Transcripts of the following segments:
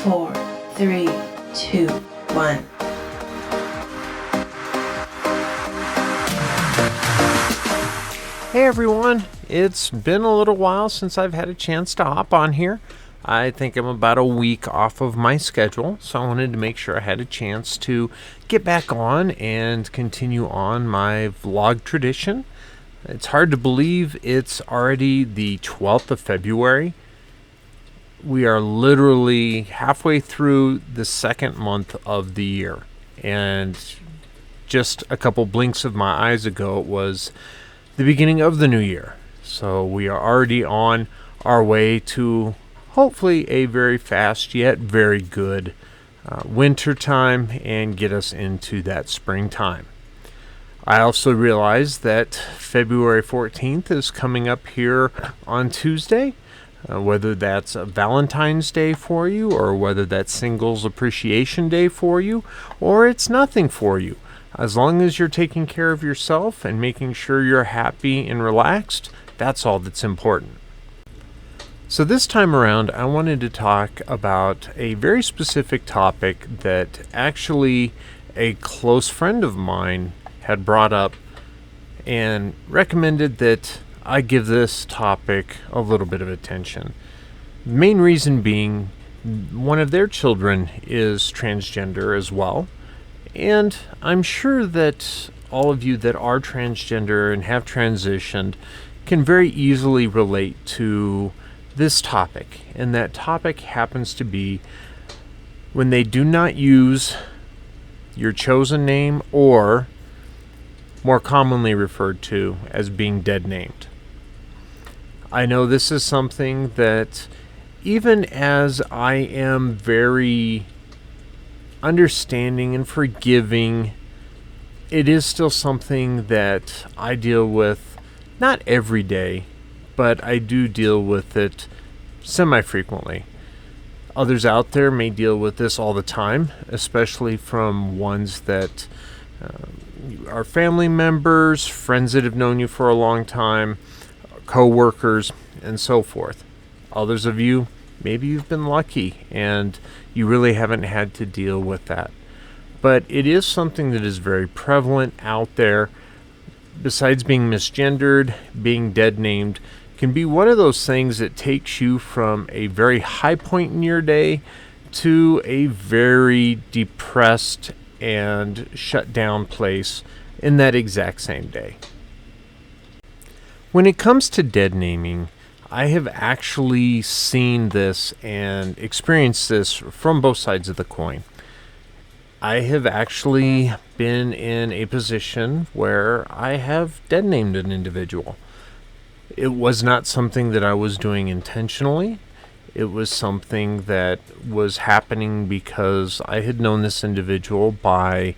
4, 3, 2, 1. Hey everyone, it's been a little while since I've had a chance to hop on here. I think I'm about a week off of my schedule, so I wanted to make sure I had a chance to get back on and continue on my vlog tradition. It's hard to believe it's already the 12th of February. We are literally halfway through the second month of the year, and just a couple blinks of my eyes ago it was the beginning of the new year. So we are already on our way to hopefully a very fast yet very good winter time and get us into that springtime. I also realize that February 14th is coming up here on Tuesday. Whether that's a Valentine's Day for you, or whether that's Singles Appreciation Day for you, or it's nothing for you. As long as you're taking care of yourself and making sure you're happy and relaxed, that's all that's important. So this time around, I wanted to talk about a very specific topic that actually a close friend of mine had brought up and recommended that I give this topic a little bit of attention. The main reason being one of their children is transgender as well. And I'm sure that all of you that are transgender and have transitioned can very easily relate to this topic. And that topic happens to be when they do not use your chosen name, or more commonly referred to as being dead named. I know this is something that, even as I am very understanding and forgiving, it is still something that I deal with not every day, but I do deal with it semi-frequently. Others out there may deal with this all the time, especially from ones that are family members, friends that have known you for a long time, co-workers, and so forth. Others of you, maybe you've been lucky and you really haven't had to deal with that. But it is something that is very prevalent out there. Besides being misgendered, being dead named can be one of those things that takes you from a very high point in your day to a very depressed and shut down place in that exact same day. When it comes to dead naming, I have actually seen this and experienced this from both sides of the coin. I have actually been in a position where I have dead named an individual. It was not something that I was doing intentionally. It was something that was happening because I had known this individual by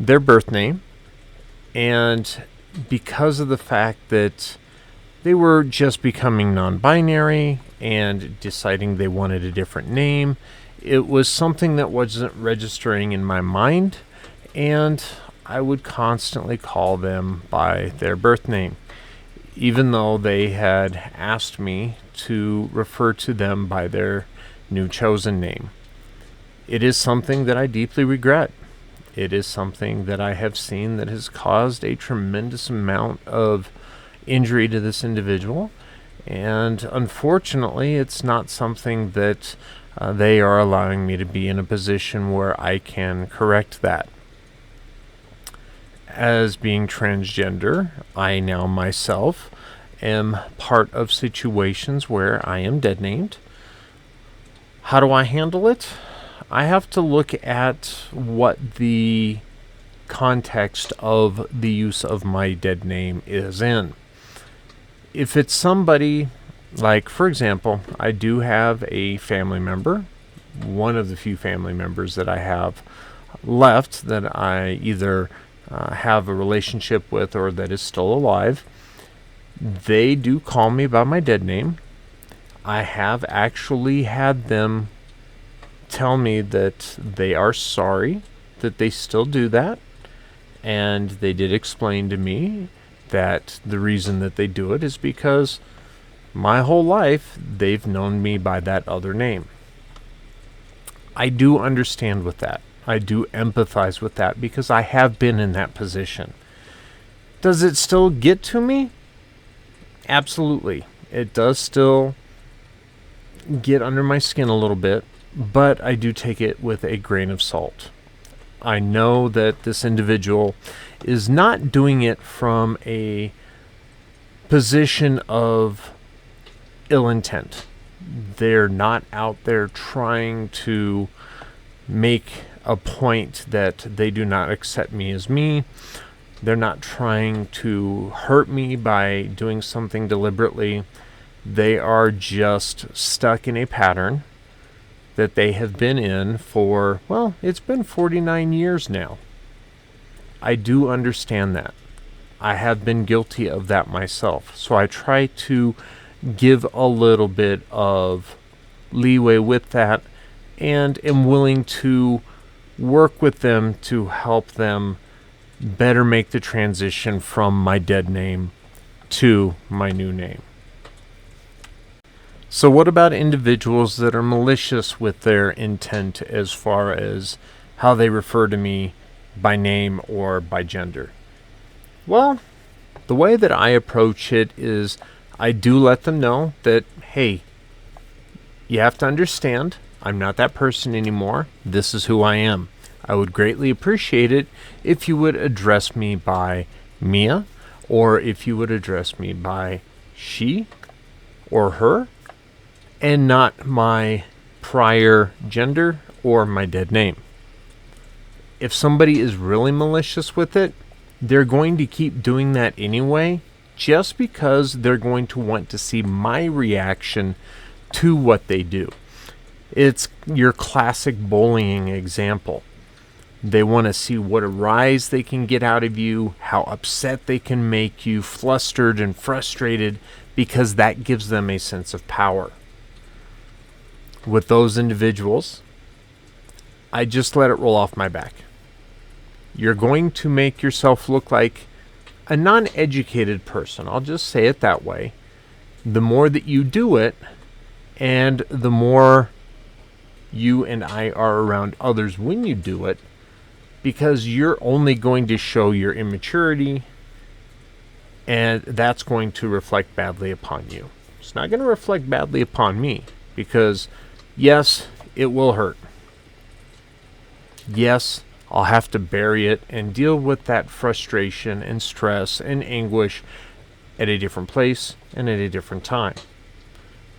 their birth name, and because of the fact that they were just becoming non-binary and deciding they wanted a different name, it was something that wasn't registering in my mind, and I would constantly call them by their birth name, even though they had asked me to refer to them by their new chosen name. It is something that I deeply regret. It is something that I have seen that has caused a tremendous amount of injury to this individual, and unfortunately it's not something that they are allowing me to be in a position where I can correct that. As being transgender, I now myself am part of situations where I am dead named. How do I handle it? I have to look at what the context of the use of my dead name is in. If it's somebody, like, for example, I do have a family member, one of the few family members that I have left that I either have a relationship with or that is still alive. They do call me by my dead name. I have actually had them tell me that they are sorry that they still do that, and they did explain to me that the reason that they do it is because my whole life they've known me by that other name. I do understand with that. I do empathize with that because I have been in that position. Does it still get to me? Absolutely. It does still get under my skin a little bit, but I do take it with a grain of salt. I know that this individual is not doing it from a position of ill intent. They're not out there trying to make a point that they do not accept me as me. They're not trying to hurt me by doing something deliberately. They are just stuck in a pattern that they have been in for, well, it's been 49 years now. I do understand that. I have been guilty of that myself. So I try to give a little bit of leeway with that and am willing to work with them to help them better make the transition from my dead name to my new name. So what about individuals that are malicious with their intent as far as how they refer to me by name or by gender? Well, the way that I approach it is I do let them know that, hey, you have to understand, I'm not that person anymore. This is who I am. I would greatly appreciate it if you would address me by Mia, or if you would address me by she or her, and not my prior gender or my dead name. If somebody is really malicious with it, they're going to keep doing that anyway, just because they're going to want to see my reaction to what they do. It's your classic bullying example. They want to see what a rise they can get out of you, how upset they can make you, flustered and frustrated, because that gives them a sense of power. With those individuals, I just let it roll off my back. You're going to make yourself look like a non-educated person. I'll just say it that way. The more that you do it, and the more you and I are around others when you do it, because you're only going to show your immaturity, and that's going to reflect badly upon you. It's not going to reflect badly upon me, because yes, it will hurt. Yes, I'll have to bury it and deal with that frustration and stress and anguish at a different place and at a different time.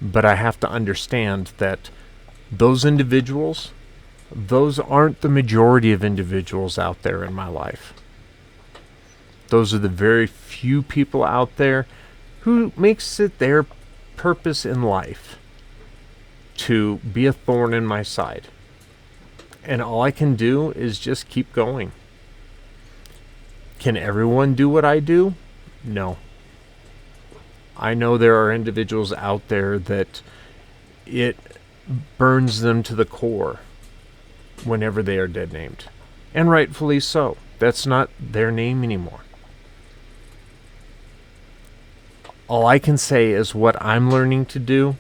But I have to understand that those individuals, those aren't the majority of individuals out there in my life. Those are the very few people out there who makes it their purpose in life to be a thorn in my side. And all I can do is just keep going. Can everyone do what I do? No. I know there are individuals out there that it burns them to the core whenever they are dead named. And rightfully so. That's not their name anymore. All I can say is what I'm learning to do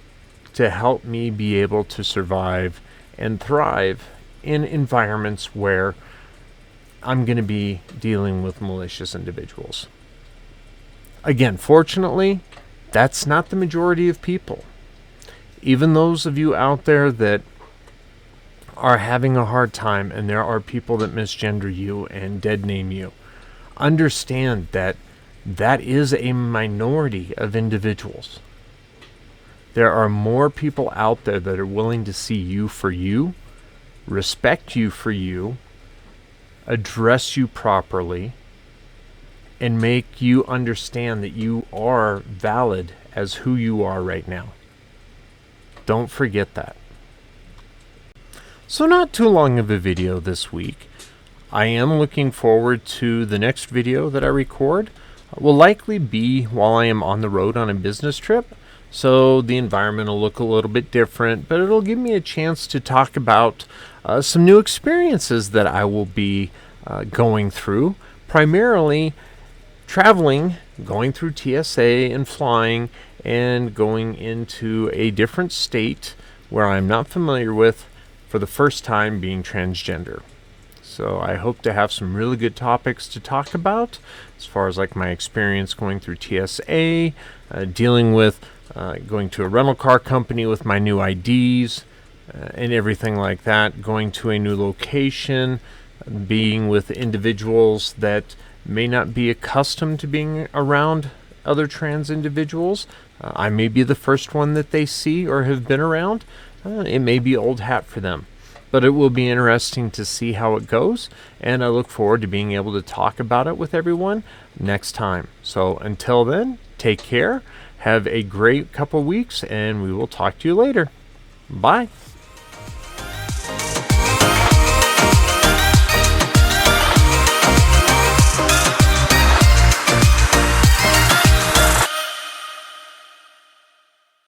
to help me be able to survive and thrive in environments where I'm going to be dealing with malicious individuals. Again, fortunately, that's not the majority of people. Even those of you out there that are having a hard time, and there are people that misgender you and dead name you, understand that that is a minority of individuals. There are more people out there that are willing to see you for you, respect you for you, address you properly, and make you understand that you are valid as who you are right now. Don't forget that. So not too long of a video this week. I am looking forward to the next video that I record. It will likely be while I am on the road on a business trip. So the environment will look a little bit different, but it'll give me a chance to talk about some new experiences that I will be going through. Primarily traveling, going through TSA and flying, and going into a different state where I'm not familiar with for the first time being transgender. So I hope to have some really good topics to talk about as far as like my experience going through TSA, dealing with going to a rental car company with my new IDs, and everything like that, going to a new location, being with individuals that may not be accustomed to being around other trans individuals. I may be the first one that they see or have been around. It may be old hat for them. But it will be interesting to see how it goes, and I look forward to being able to talk about it with everyone next time. So until then, take care, have a great couple weeks, and we will talk to you later. Bye.